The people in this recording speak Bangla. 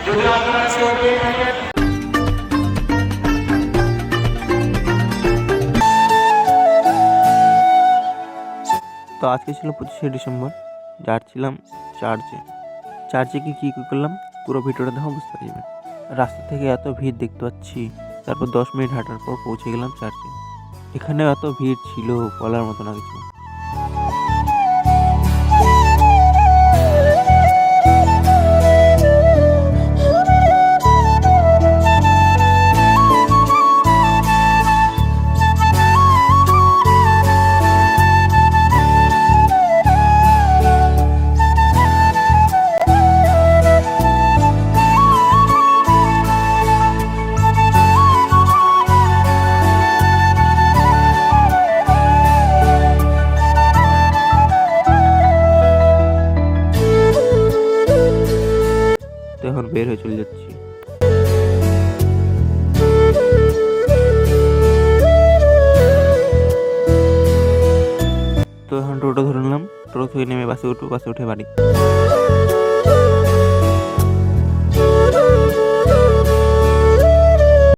যদি আপনারা শিওর পেয়ে থাকেন। তো আজকে ছিল 25শে ডিসেম্বর, যাচ্ছিলাম চার্চে। চার্চে কী করলাম পুরো ভিডিওটা দেখো, বুঝতে পারবেন। রাস্তা থেকে এত ভিড় দেখতে পাচ্ছি, তারপর 10 মিনিট হাঁটার পর পৌঁছে গেলাম চার্চে। এখানেও এত ভিড় ছিল, বলার মতো না কিছু। তো এখন বের হয়ে চলে যাচ্ছি। তো এখন টোটো ধরে নিলাম, টোটো থেকে নেমে বাসে উঠে বাড়ি।